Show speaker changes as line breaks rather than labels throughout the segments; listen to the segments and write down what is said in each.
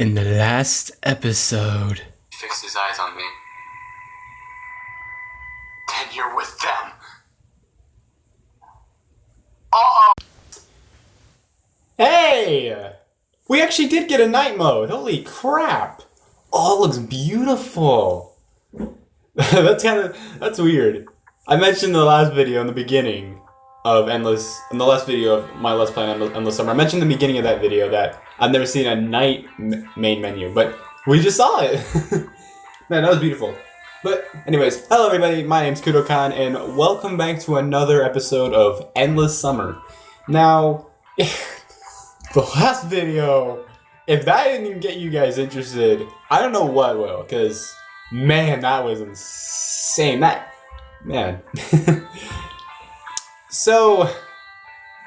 In the last episode,
He fixed his eyes on me. Then you're with them. Uh-oh!
Hey! We actually did get a night mode. Holy crap! Oh, it looks beautiful. That's weird. I mentioned in the last video in the beginning of the last video of my Let's Play on Endless Summer, I mentioned in the beginning of that video that I've never seen a night main menu, but we just saw it. Man, that was beautiful. But anyways, hello everybody, my name's CUUUTE and welcome back to another episode of Endless Summer. Now, the last video, if that didn't even get you guys interested, I don't know what will, because, man, that was insane. Man. So,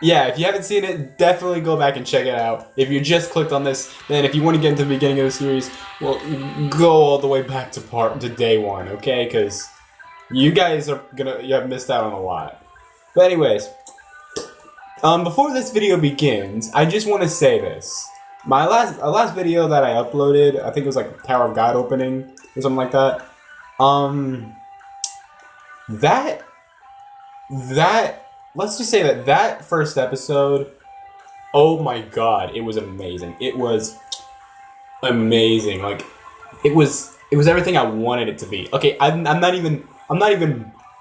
yeah, if you haven't seen it, definitely go back and check it out. If you just clicked on this, then if you want to get into the beginning of the series, well, go all the way back to day one, okay? Because you guys you have missed out on a lot. But anyways, before this video begins, I just want to say this. My last video that I uploaded, I think it was like Tower of God opening or something like that. Let's just say that first episode, oh my god, it was amazing. It was amazing. Like, it was everything I wanted it to be. Okay, I'm not even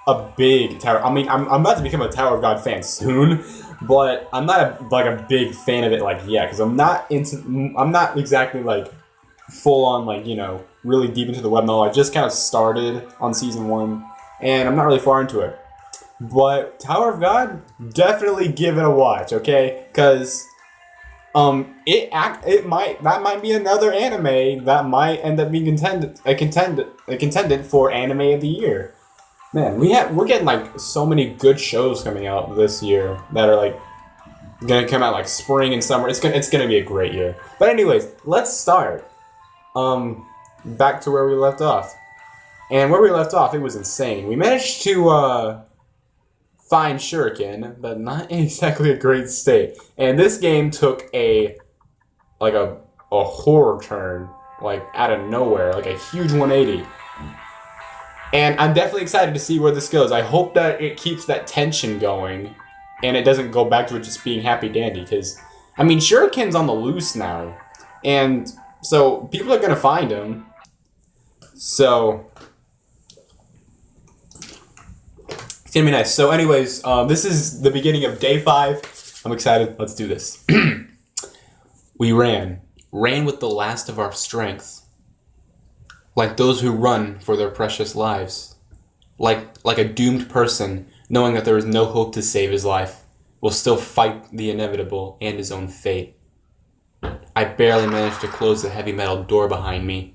a big Tower. I mean, I'm about to become a Tower of God fan soon, but I'm not a big fan of it like yet, because I'm not exactly like full on, like, you know, really deep into the web novel. I just kind of started on season 1, and I'm not really far into it. But Tower of God, definitely give it a watch, okay? Because that might be another anime that might end up being a contendant for anime of the year. Man, we're getting like so many good shows coming out this year that are like gonna come out like spring and summer. It's gonna be a great year. But anyways, let's start. Back to where we left off. And where we left off, it was insane. We managed to find Shuriken, but not in exactly a great state. And this game took a horror turn, like out of nowhere, like a huge 180. And I'm definitely excited to see where this goes. I hope that it keeps that tension going, and it doesn't go back to it just being happy dandy. Because, I mean, Shuriken's on the loose now, and so people are gonna find him. So it's gonna be nice. So anyways, this is the beginning of day 5. I'm excited. Let's do this. We ran with the last of our strength. Like those who run for their precious lives. Like a doomed person, knowing that there is no hope to save his life, will still fight the inevitable and his own fate. I barely managed to close the heavy metal door behind me.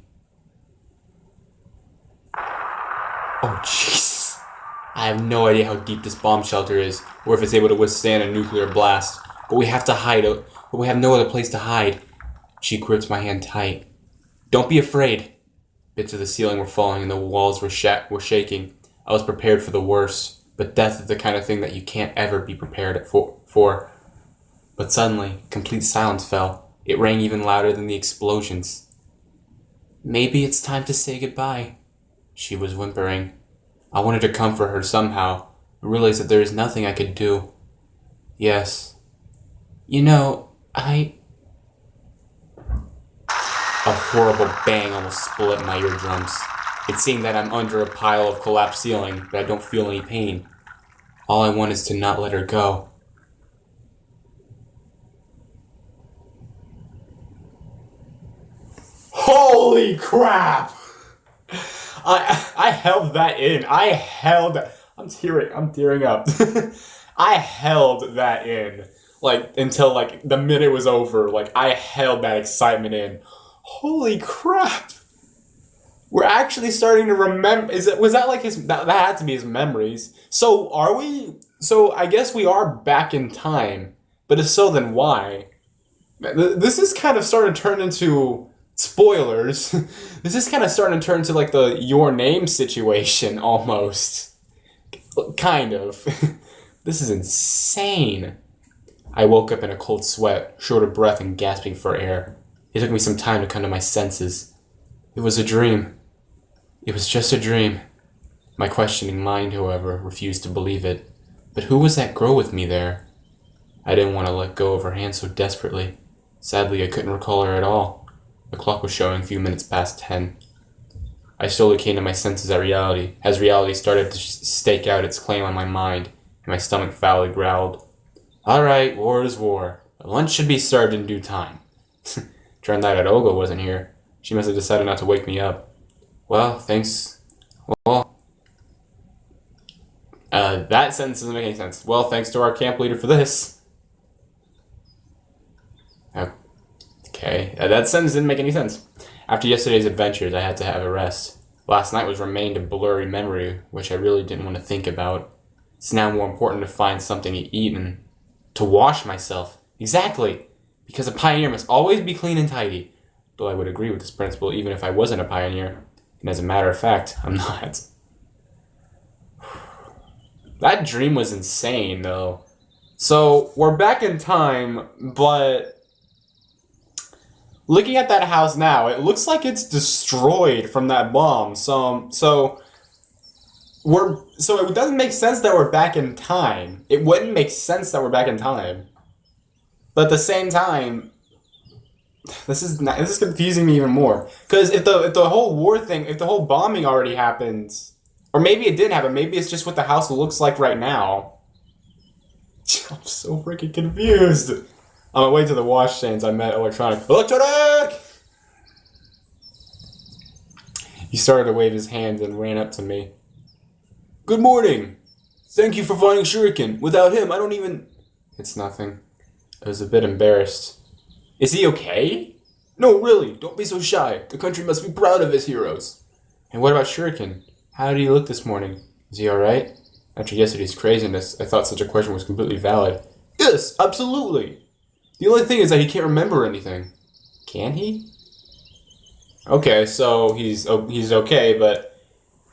Oh, Jesus. I have no idea how deep this bomb shelter is, or if it's able to withstand a nuclear blast. But we have to hide out. But we have no other place to hide. She gripped my hand tight. Don't be afraid. Bits of the ceiling were falling and the walls were shaking. I was prepared for the worst, but death is the kind of thing that you can't ever be prepared for. But suddenly, complete silence fell. It rang even louder than the explosions. Maybe it's time to say goodbye, she was whimpering. I wanted to comfort her somehow, and realized that there is nothing I could do. Yes. You know, A horrible bang almost split my eardrums. It seemed that I'm under a pile of collapsed ceiling, but I don't feel any pain. All I want is to not let her go. Holy crap! I held that in. I'm tearing up. I held that in. Like, until, like, the minute was over. Like, I held that excitement in. Holy crap! We're actually starting to remember. Was that like his? That had to be his memories. So are we? So I guess we are back in time. But if so, then why? This is kind of starting to turn into spoilers. This is kind of starting to turn into like the Your Name situation almost. Kind of. This is insane. I woke up in a cold sweat, short of breath and gasping for air. It took me some time to come to my senses. It was a dream. It was just a dream. My questioning mind, however, refused to believe it. But who was that girl with me there? I didn't want to let go of her hand so desperately. Sadly, I couldn't recall her at all. The clock was showing a few minutes past 10. I slowly came to my senses as reality started to stake out its claim on my mind, and my stomach foully growled. All right, war is war. Lunch should be served in due time. Turned out that Olga wasn't here. She must have decided not to wake me up. Well, thanks. That sentence doesn't make any sense. Well, thanks to our camp leader for this. Okay, that sentence didn't make any sense. After yesterday's adventures, I had to have a rest. Last night remained a blurry memory, which I really didn't want to think about. It's now more important to find something to eat and to wash myself. Exactly! Because a pioneer must always be clean and tidy. Though I would agree with this principle even if I wasn't a pioneer. And as a matter of fact, I'm not. That dream was insane, though. So, we're back in time, but looking at that house now, it looks like it's destroyed from that bomb. So it doesn't make sense that we're back in time. It wouldn't make sense that we're back in time. But at the same time, this is confusing me even more. Because if the whole war thing, if the whole bombing already happened, or maybe it didn't happen, maybe it's just what the house looks like right now. I'm so freaking confused. On my way to the wash stands, I met Electronic. He started to wave his hand and ran up to me. Good morning. Thank you for finding Shuriken. Without him, I don't even... It's nothing. I was a bit embarrassed. Is he okay? No, really. Don't be so shy. The country must be proud of its heroes. And what about Shuriken? How did he look this morning? Is he alright? After yesterday's craziness, I thought such a question was completely valid. Yes, absolutely. The only thing is that he can't remember anything. Can he? Okay, so he's okay, but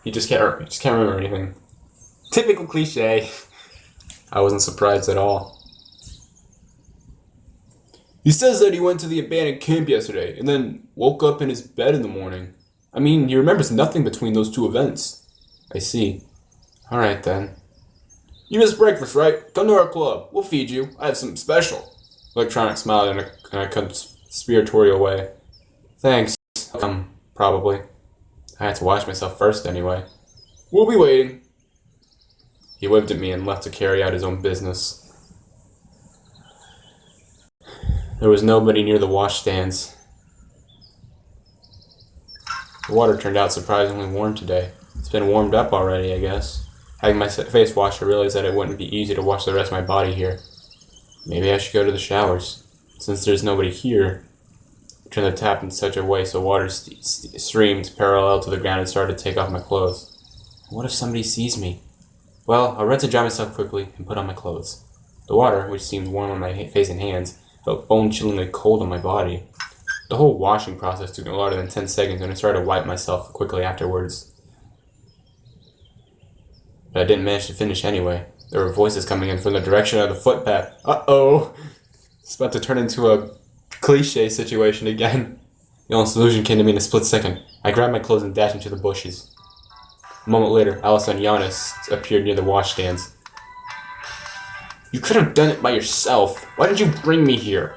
he just can't remember anything. Typical cliche. I wasn't surprised at all. He says that he went to the abandoned camp yesterday and then woke up in his bed in the morning. I mean, he remembers nothing between those two events. I see. Alright then. You missed breakfast, right? Come to our club. We'll feed you. I have something special. Electronic smiled in a conspiratorial way. Thanks. I'll come, probably. I had to wash myself first anyway. We'll be waiting. He waved at me and left to carry out his own business. There was nobody near the washstands. The water turned out surprisingly warm today. It's been warmed up already, I guess. Having my face washed, I realized that it wouldn't be easy to wash the rest of my body here. Maybe I should go to the showers. Since there's nobody here, I turned the tap in such a way so water streamed parallel to the ground and started to take off my clothes. What if somebody sees me? Well, I'll run to dry myself quickly and put on my clothes. The water, which seemed warm on my face and hands, felt bone-chillingly cold on my body. The whole washing process took no longer than 10 seconds, and I started to wipe myself quickly afterwards. But I didn't manage to finish anyway. There were voices coming in from the direction of the footpath. Uh-oh! It's about to turn into a cliche situation again. The only solution came to me in a split second. I grabbed my clothes and dashed into the bushes. A moment later, Alice and Giannis appeared near the washstands. You could have done it by yourself. Why did you bring me here?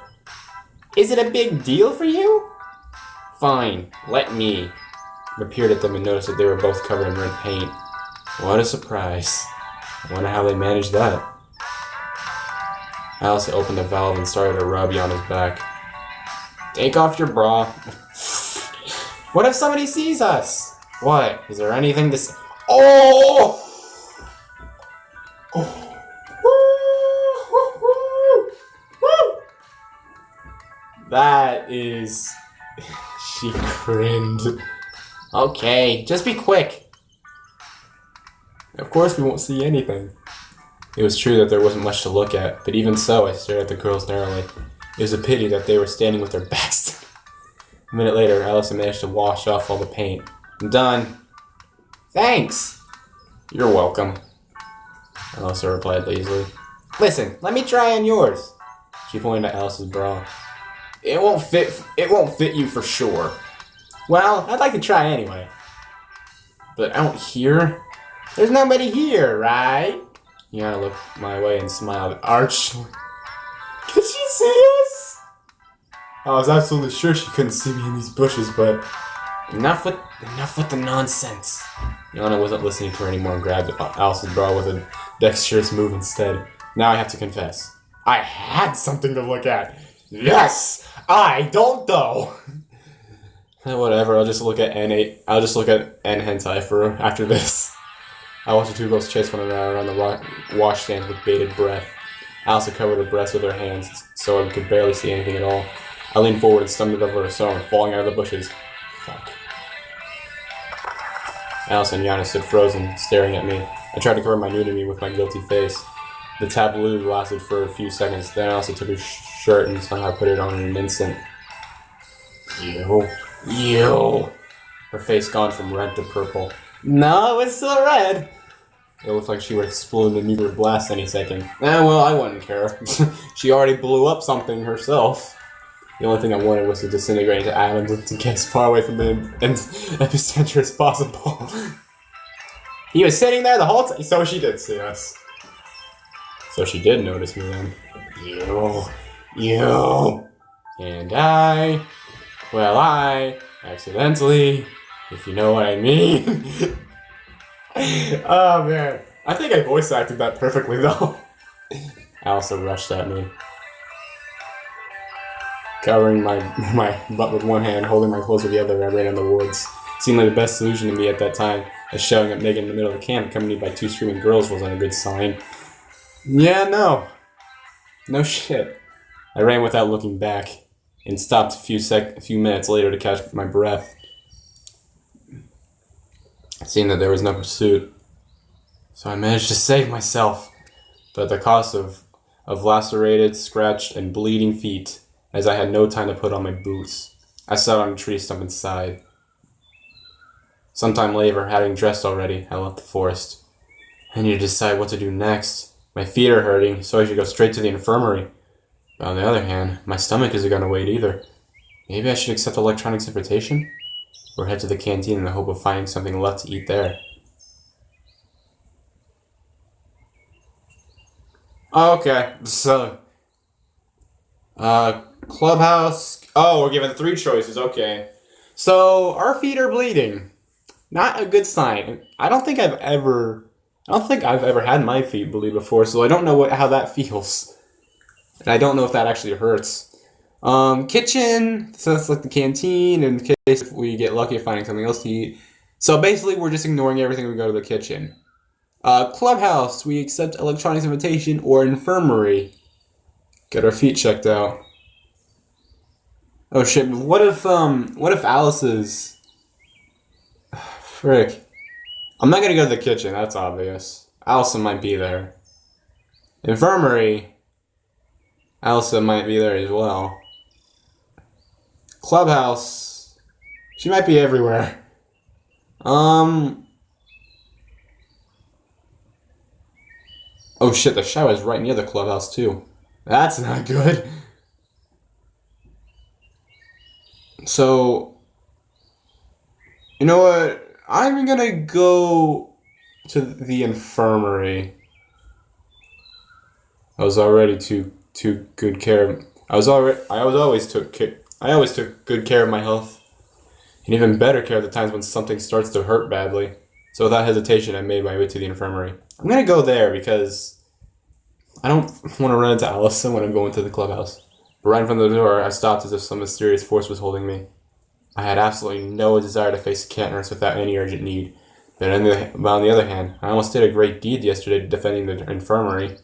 Is it a big deal for you? Fine, let me. I peered at them and noticed that they were both covered in red paint. What a surprise. I wonder how they managed that. Alice opened the valve and started to rub Gianna's back. Take off your bra. What if somebody sees us? What? Is there anything to say? Oh! Oh! That is... She grinned. Okay, just be quick. Of course we won't see anything. It was true that there wasn't much to look at, but even so, I stared at the girls narrowly. It was a pity that they were standing with their backs. A minute later, Alice managed to wash off all the paint. I'm done. Thanks. You're welcome. Alice replied lazily. Listen, let me try on yours. She pointed at Alice's bra. It won't fit. It won't fit you for sure. Well, I'd like to try anyway. But I don't hear. There's nobody here, right? Yana looked my way and smiled archly. Could she see us? I was absolutely sure she couldn't see me in these bushes, but enough with the nonsense. Yana wasn't listening to her anymore and grabbed Alice's bra with a dexterous move instead. Now I have to confess. I had something to look at. Yes! I don't though! Whatever, I'll just look at N hentai for after this. I watched the two girls chase one another around the washstand with bated breath. Alice had covered her breast with her hands, so I could barely see anything at all. I leaned forward and stumbled over her sewing, falling out of the bushes. Fuck. Alice and Yana stood frozen, staring at me. I tried to cover my nudity with my guilty face. The tableau lasted for a few seconds, then Alice took her shirt and somehow put it on in an instant. Ew. Her face gone from red to purple. No, it's still red! It looked like she would explode in a nuclear blast any second. Well, I wouldn't care. She already blew up something herself. The only thing I wanted was to disintegrate into atoms and to get as far away from the epicenter as possible. He was sitting there the whole time. So she did see us. So she did notice me then. You. And I accidentally, if you know what I mean. Oh man. I think I voice acted that perfectly though. Alice rushed at me. Covering my butt with one hand, holding my clothes with the other, I ran in the woods. Seemed like the best solution to me at that time, as showing up naked in the middle of the camp, accompanied by two screaming girls, wasn't a good sign. Yeah, no. No shit. I ran without looking back, and stopped a few minutes later to catch my breath. Seeing that there was no pursuit. So I managed to save myself, but at the cost of lacerated, scratched, and bleeding feet, as I had no time to put on my boots. I sat on a tree stump and sighed. Sometime later, having dressed already, I left the forest. I need to decide what to do next. My feet are hurting, so I should go straight to the infirmary. But on the other hand, my stomach isn't going to wait either. Maybe I should accept electronics invitation? Or head to the canteen in the hope of finding something left to eat there. Okay, so... Clubhouse. Oh, we're given 3 choices. Okay. So, our feet are bleeding. Not a good sign. I don't think I've ever had my feet bleed before, so I don't know how that feels. And I don't know if that actually hurts. Kitchen. So that's like the canteen, in case if we get lucky at finding something else to eat. So basically, we're just ignoring everything when we go to the kitchen. Clubhouse. We accept electronics invitation or infirmary. Get our feet checked out. Oh shit, what if Alice's... Frick. I'm not gonna go to the kitchen, that's obvious. Allison might be there. Infirmary. Allison might be there as well. Clubhouse. She might be everywhere. Oh shit, the shower's right near the clubhouse too. That's not good. So, you know what? I'm gonna go to the infirmary. I always took good care of my health, and even better care of the times when something starts to hurt badly. So without hesitation, I made my way to the infirmary. I'm gonna go there because I don't want to run into Allison when I'm going to the clubhouse. But right in front of the door, I stopped as if some mysterious force was holding me. I had absolutely no desire to face a cat nurse without any urgent need. But on the other hand, I almost did a great deed yesterday defending the infirmary.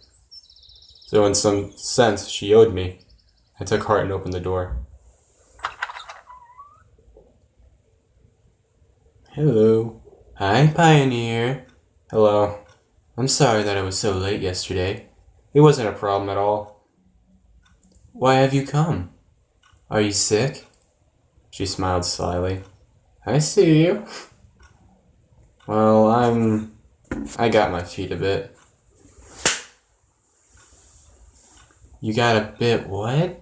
So in some sense, she owed me. I took heart and opened the door. Hello. Hi, Pioneer. Hello. I'm sorry that I was so late yesterday. It wasn't a problem at all. Why have you come? Are you sick? She smiled slyly. I see you. Well, I got my feet a bit. You got a bit what?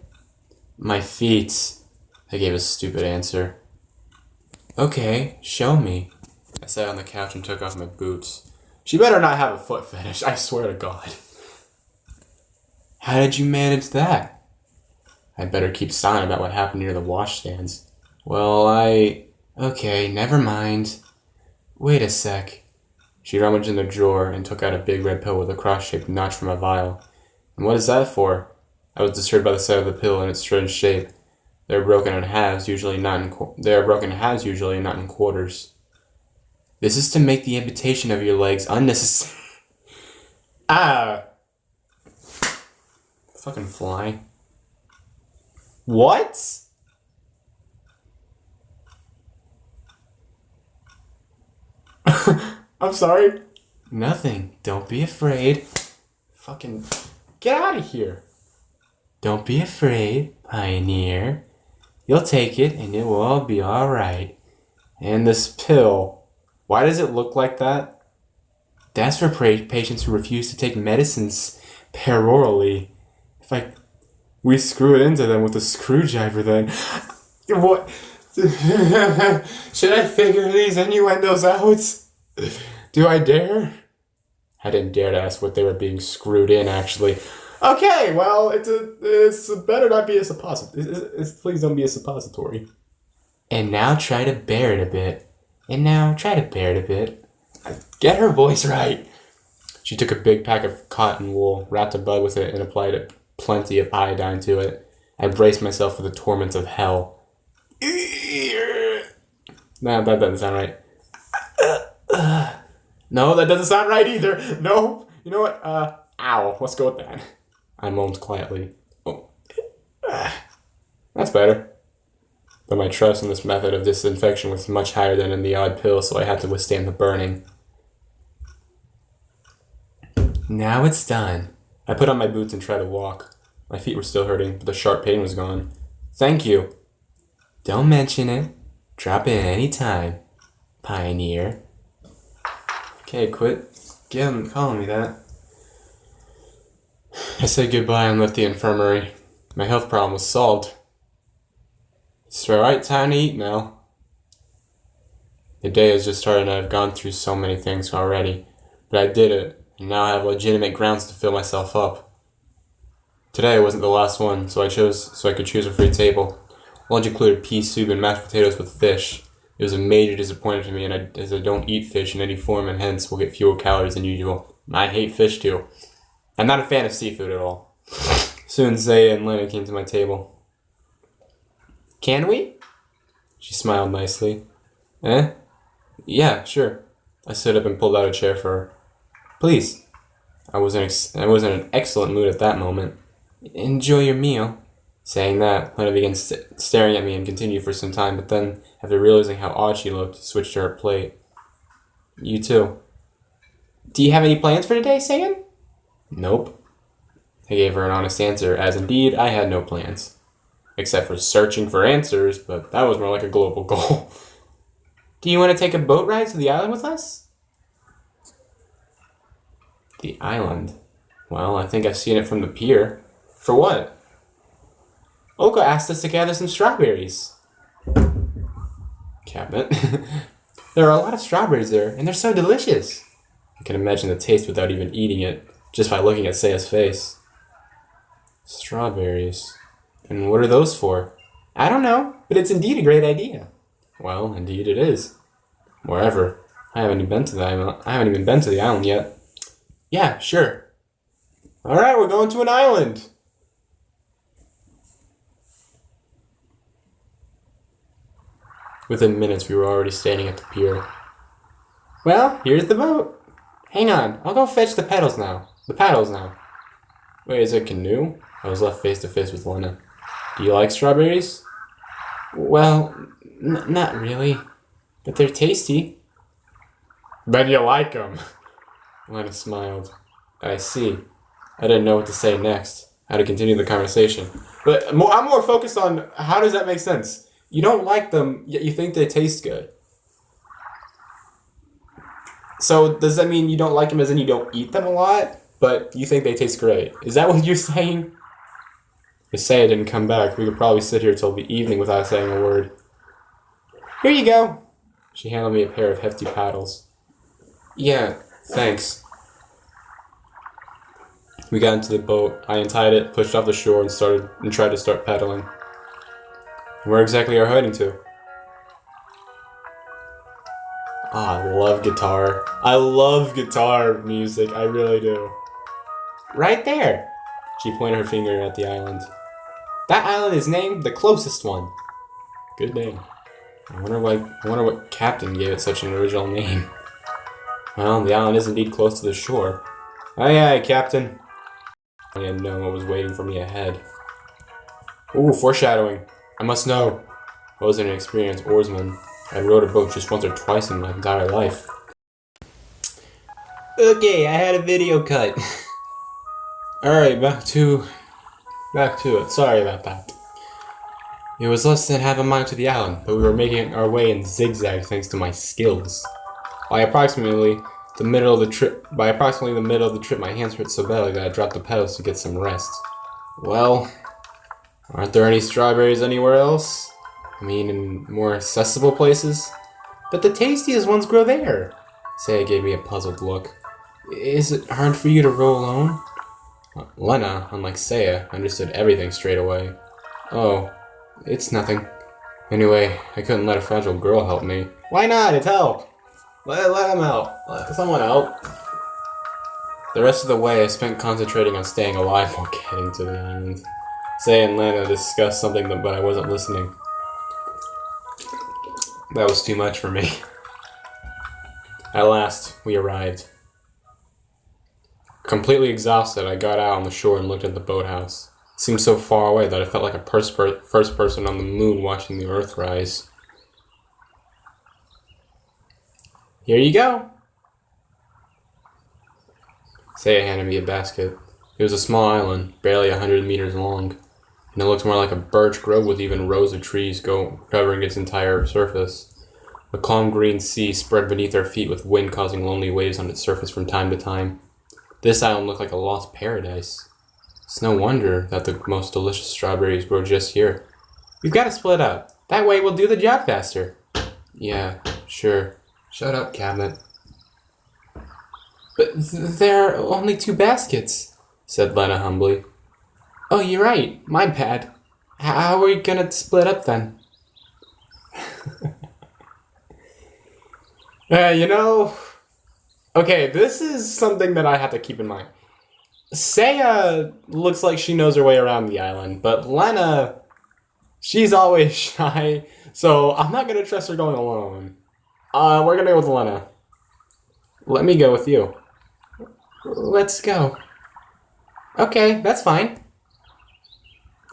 My feet. I gave a stupid answer. Okay, show me. I sat on the couch and took off my boots. She better not have a foot fetish, I swear to God. How did you manage that? I'd better keep silent about what happened near the washstands. Well, Okay, never mind. Wait a sec. She rummaged in the drawer and took out a big red pill with a cross-shaped notch from a vial. And what is that for? I was disturbed by the sight of the pill and its strange shape. They are broken in halves, usually not in quarters. This is to make the amputation of your legs unnecessary. Ah! Fucking fly. What? I'm sorry. Nothing. Don't be afraid. Fucking get out of here. Don't be afraid, Pioneer. You'll take it and it will all be alright. And this pill. Why does it look like that? That's for patients who refuse to take medicines perorally. We screw it into them with a screwdriver then. What? Should I figure these innuendos out? Do I dare? I didn't dare to ask what they were being screwed in, actually. Okay, well, it's better not be a suppository. Please don't be a suppository. And now try to bear it a bit. Get her voice right. She took a big pack of cotton wool, wrapped a bud with it, and applied plenty of iodine to it. I braced myself for the torments of hell. No, that doesn't sound right. No, that doesn't sound right either. No. You know what? Ow. Let's go with that. I moaned quietly. Oh. That's better. But my trust in this method of disinfection was much higher than in the odd pill, so I had to withstand the burning. Now it's done. I put on my boots and tried to walk. My feet were still hurting, but the sharp pain was gone. Thank you. Don't mention it. Drop in any time, Pioneer. Okay, quit calling me that. I said goodbye and left the infirmary. My health problem was solved. It's the right time to eat now. The day has just started and I've gone through so many things already. But I did it, and now I have legitimate grounds to fill myself up. Today wasn't the last one, so I could choose a free table. Lunch included pea soup and mashed potatoes with fish. It was a major disappointment to me, as I don't eat fish in any form and hence will get fewer calories than usual. I hate fish too. I'm not a fan of seafood at all. Soon Zaya and Lena came to my table. Can we? She smiled nicely. Yeah, sure. I stood up and pulled out a chair for her. Please. I was in an excellent mood at that moment. Enjoy your meal. Saying that, Lena began staring at me and continued for some time, but then, after realizing how odd she looked, switched to her plate. You too. Do you have any plans for today, Sam? Nope. I gave her an honest answer, as indeed I had no plans. Except for searching for answers, but that was more like a global goal. Do you want to take a boat ride to the island with us? The island? Well, I think I've seen it from the pier. For what? Oka asked us to gather some strawberries. Cabinet. There are a lot of strawberries there, and they're so delicious. I can imagine the taste without even eating it, just by looking at Saya's face. Strawberries. And what are those for? I don't know, but it's indeed a great idea. Well, indeed it is. Wherever. I haven't even been to the island yet. Yeah, sure. Alright, we're going to an island. Within minutes, we were already standing at the pier. Well, here's the boat. Hang on, I'll go fetch the paddles now. Wait, is it a canoe? I was left face to face with Lena. Do you like strawberries? Well, not really. But they're tasty. Bet you like them. Lena smiled. I see. I didn't know what to say next. How to continue the conversation. But I'm more focused on how does that make sense? You don't like them, yet you think they taste good. So does that mean you don't like them as in you don't eat them a lot, but you think they taste great? Is that what you're saying? If Saya didn't come back, we could probably sit here till the evening without saying a word. Here you go. She handed me a pair of hefty paddles. Yeah, thanks. We got into the boat. I untied it, pushed off the shore, and tried to start paddling. Where exactly are we heading to? Ah, I love guitar. I love guitar music. I really do. Right there. She pointed her finger at the island. That island is named the closest one. Good name. I wonder what captain gave it such an original name. Well, the island is indeed close to the shore. Aye, aye, Captain. I had known what was waiting for me ahead. Ooh, foreshadowing. I must know. I was an experienced oarsman. I rowed a boat just once or twice in my entire life. Okay, I had a video cut. Alright, back to it. Sorry about that. It was less than half a mile to the island, but we were making our way in zigzag thanks to my skills. By approximately the middle of the trip, my hands hurt so badly that I dropped the pedals to get some rest. Well, aren't there any strawberries anywhere else? I mean, in more accessible places? But the tastiest ones grow there. Saya gave me a puzzled look. Is it hard for you to row alone? Lena, unlike Saya, understood everything straight away. Oh, it's nothing. Anyway, I couldn't let a fragile girl help me. Why not? It's help! Let him out. Let someone help. The rest of the way I spent concentrating on staying alive while getting to the island. Saya and Lena discussed something, but I wasn't listening. That was too much for me. At last, we arrived. Completely exhausted, I got out on the shore and looked at the boathouse. It seemed so far away that I felt like a first person on the moon watching the Earth rise. Here you go! Saya handed me a basket. It was a small island, barely 100 meters long, and it looked more like a birch grove with even rows of trees covering its entire surface. A calm green sea spread beneath our feet with wind causing lonely waves on its surface from time to time. This island looked like a lost paradise. It's no wonder that the most delicious strawberries grow just here. We've got to split up. That way we'll do the job faster. Yeah, sure. Shut up, Cabinet. But there are only 2 baskets, said Lena humbly. Oh, you're right. My bad. How are we gonna split up then? Okay, this is something that I have to keep in mind. Saya looks like she knows her way around the island, but Lena, she's always shy, so I'm not gonna trust her going alone. We're gonna go with Lena. Let me go with you. Let's go. Okay, that's fine.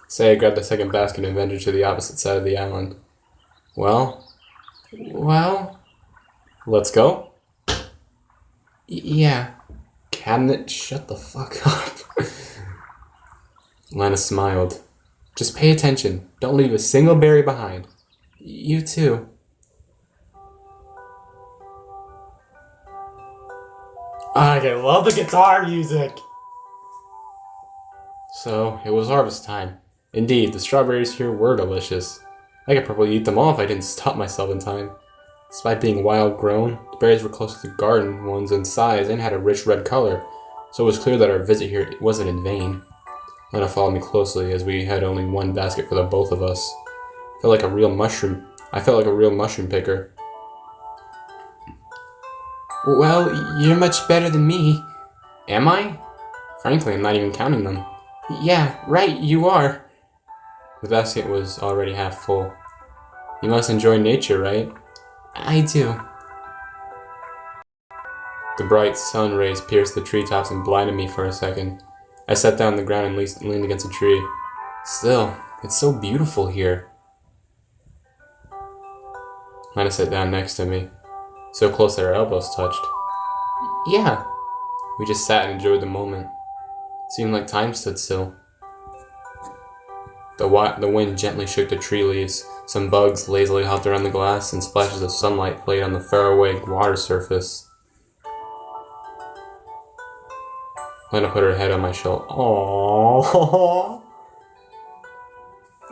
Saya grabbed the second basket and ventured to the opposite side of the island. Well, let's go? Yeah. Cabinet, shut the fuck up. Lena smiled. Just pay attention. Don't leave a single berry behind. You too. I love the guitar music! So, it was harvest time. Indeed, the strawberries here were delicious. I could probably eat them all if I didn't stop myself in time. Despite being wild grown, the berries were close to the garden ones in size and had a rich red color, so it was clear that our visit here wasn't in vain. Lena followed me closely as we had only one basket for the both of us. I felt like a real mushroom picker. Well, you're much better than me. Am I? Frankly, I'm not even counting them. Yeah, right, you are. The basket was already half full. You must enjoy nature, right? I do. The bright sun rays pierced the treetops and blinded me for a second. I sat down on the ground and leaned against a tree. Still, it's so beautiful here. Lena sat down next to me, so close that our elbows touched. Yeah. We just sat and enjoyed the moment. It seemed like time stood still. The wind gently shook the tree leaves. Some bugs lazily hopped around the glass, and splashes of sunlight played on the faraway water surface. Lena put her head on my shoulder. Aww.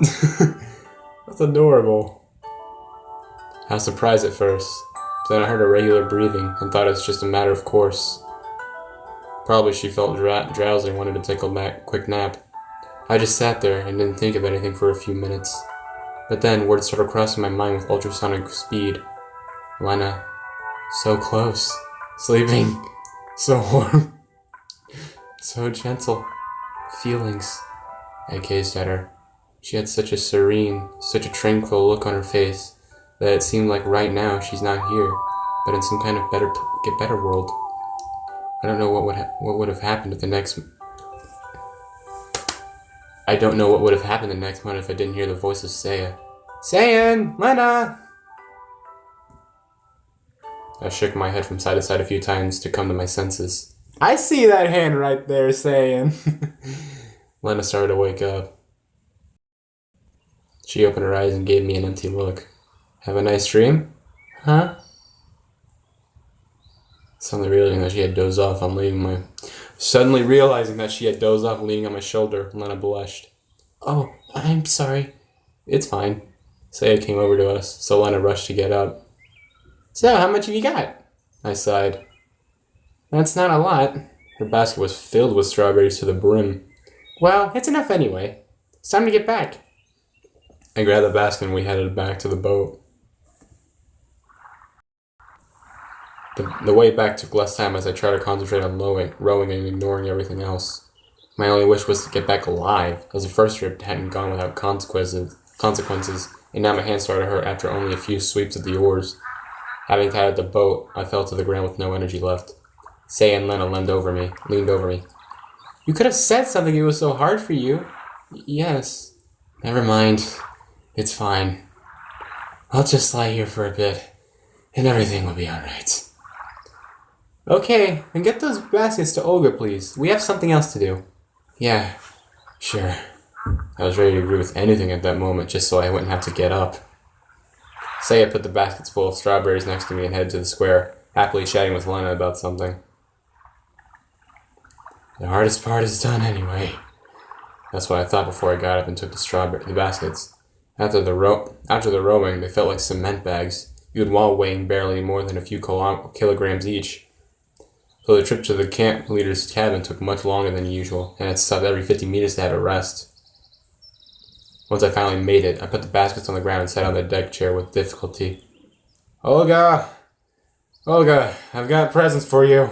That's adorable. I was surprised at first, but then I heard her regular breathing and thought it was just a matter of course. Probably she felt drowsy and wanted to take a quick nap. I just sat there and didn't think of anything for a few minutes. But then words started crossing my mind with ultrasonic speed. Lena, so close, sleeping, so warm, so gentle, feelings. I gazed at her. She had such a serene, such a tranquil look on her face that it seemed like right now she's not here, but in some kind of better world. I don't know what would have happened at the next. I don't know what would have happened the next moment if I didn't hear the voice of Saya. Sayan! Lena! I shook my head from side to side a few times to come to my senses. I see that hand right there, Sayan. Lena started to wake up. She opened her eyes and gave me an empty look. Have a nice dream? Huh? Suddenly realizing that she had dozed off leaning on my shoulder, Lena blushed. Oh, I'm sorry. It's fine. Saya came over to us, so Lena rushed to get up. So, how much have you got? I sighed. That's not a lot. Her basket was filled with strawberries to the brim. Well, it's enough anyway. It's time to get back. I grabbed the basket and we headed back to the boat. The way back took less time as I tried to concentrate on rowing and ignoring everything else. My only wish was to get back alive, as the first trip hadn't gone without consequences, and now my hands started to hurt after only a few sweeps of the oars. Having tied up the boat, I fell to the ground with no energy left. Say and Lena leaned over me. You could have said something, it was so hard for you. Yes. Never mind. It's fine. I'll just lie here for a bit, and everything will be alright. Okay, and get those baskets to Olga, please. We have something else to do. Yeah, sure. I was ready to agree with anything at that moment, just so I wouldn't have to get up. Saya put the baskets full of strawberries next to me and headed to the square, happily chatting with Lena about something. The hardest part is done anyway. That's what I thought before I got up and took the baskets. After the rowing, they felt like cement bags. You would walk weighing barely more than a few kilograms each. So the trip to the camp leader's cabin took much longer than usual, and I had to stop every 50 meters to have a rest. Once I finally made it, I put the baskets on the ground and sat on the deck chair with difficulty. Olga, I've got presents for you.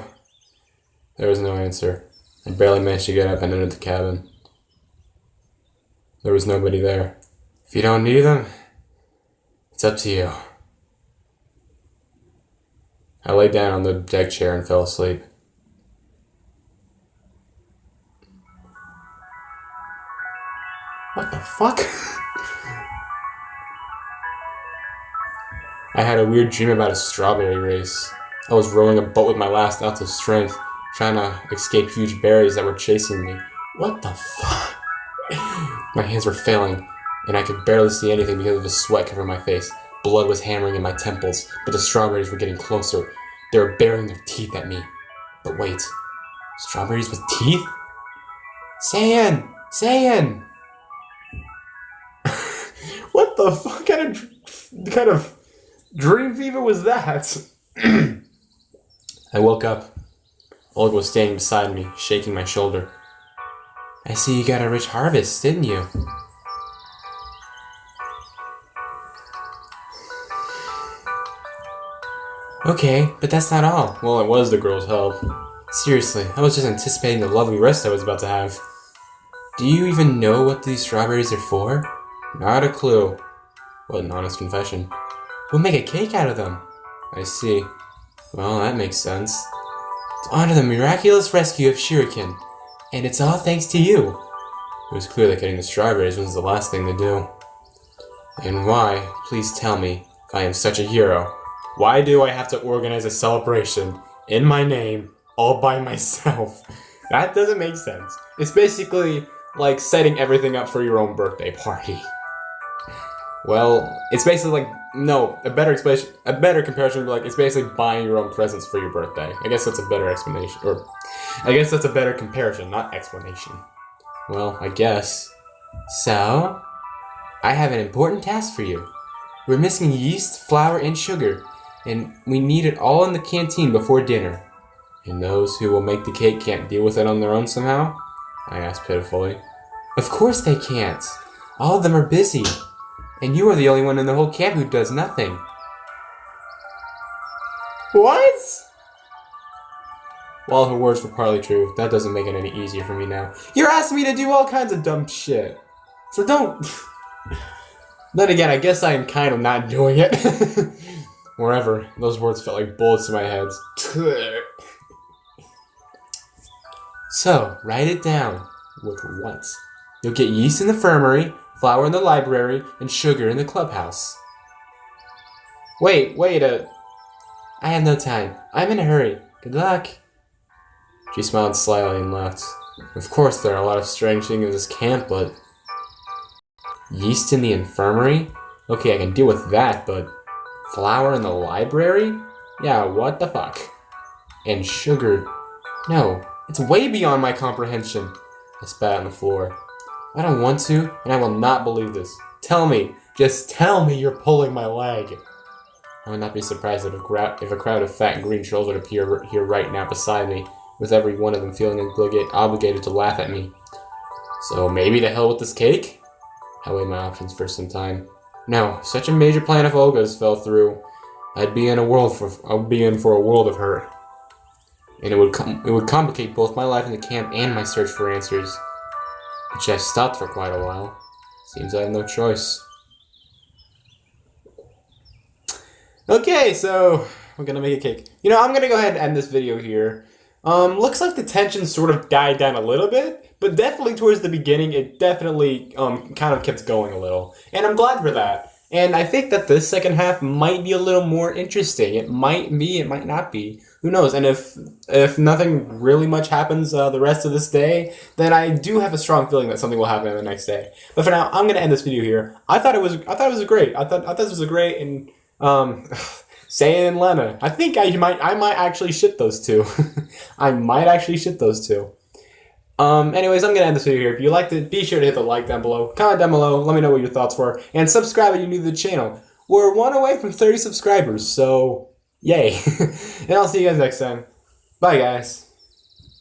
There was no answer. I barely managed to get up and enter the cabin. There was nobody there. If you don't need them, it's up to you. I lay down on the deck chair and fell asleep. What the fuck? I had a weird dream about a strawberry race. I was rowing a boat with my last ounce of strength, trying to escape huge berries that were chasing me. What the fuck? My hands were failing, and I could barely see anything because of the sweat covering my face. Blood was hammering in my temples, but the strawberries were getting closer. They were baring their teeth at me. But wait, strawberries with teeth? Sayan! What the fuck kind of dream fever was that? I woke up. Olga was standing beside me, shaking my shoulder. I see you got a rich harvest, didn't you? Okay, but that's not all. Well, it was the girl's help. Seriously, I was just anticipating the lovely rest I was about to have. Do you even know what these strawberries are for? Not a clue. What an honest confession. We'll make a cake out of them. I see. Well, that makes sense. To honor the miraculous rescue of Shuriken. And it's all thanks to you. It was clear that getting the strawberries was the last thing to do. And why, please tell me, if I am such a hero, why do I have to organize a celebration in my name all by myself? That doesn't make sense. It's basically like setting everything up for your own birthday party. Well, it's basically like, no, a better comparison would be like, it's basically buying your own presents for your birthday. I guess that's a better explanation, or I guess that's a better comparison, not explanation. Well, I guess. So, I have an important task for you. We're missing yeast, flour, and sugar, and we need it all in the canteen before dinner. And those who will make the cake can't deal with it on their own somehow? I asked pitifully. Of course they can't. All of them are busy. And you are the only one in the whole camp who does nothing. What? While her words were partly true, that doesn't make it any easier for me now. You're asking me to do all kinds of dumb shit. So don't... Then again, I guess I am kind of not doing it. Wherever, those words felt like bullets to my head. So, write it down. With what? You'll get yeast in the infirmary, flour in the library, and sugar in the clubhouse. Wait, I have no time. I'm in a hurry. Good luck. She smiled slyly and left. Of course, there are a lot of strange things in this camp, but... Yeast in the infirmary? Okay, I can deal with that, but... Flour in the library? Yeah, what the fuck? And sugar... No, it's way beyond my comprehension. I spat on the floor. I don't want to, and I will not believe this. Tell me, just tell me you're pulling my leg. I would not be surprised if a crowd of fat green trolls would appear here right now beside me, with every one of them feeling obligated to laugh at me. So maybe to hell with this cake? I weighed my options for some time. No, such a major plan of Olga's fell through. I'd be in for a world of hurt. And it would complicate both my life in the camp and my search for answers. Which I've stopped for quite a while. Seems I have no choice. Okay, so we're gonna make a cake. You know, I'm gonna go ahead and end this video here. Looks like the tension sort of died down a little bit, but definitely towards the beginning, it definitely kind of kept going a little. And I'm glad for that. And I think that this second half might be a little more interesting. It might be, it might not be. Who knows? And if nothing really much happens the rest of this day, then I do have a strong feeling that something will happen the next day. But for now, I'm gonna end this video here. I thought it was great. I thought this was a great and Saiyan and Lena. I think I might actually ship those two. I might actually ship those two. Anyways, I'm gonna end this video here. If you liked it, be sure to hit the like down below, comment down below, let me know what your thoughts were, and subscribe if you're new to the channel. We're 1 away from 30 subscribers, so yay. And I'll see you guys next time. Bye, guys.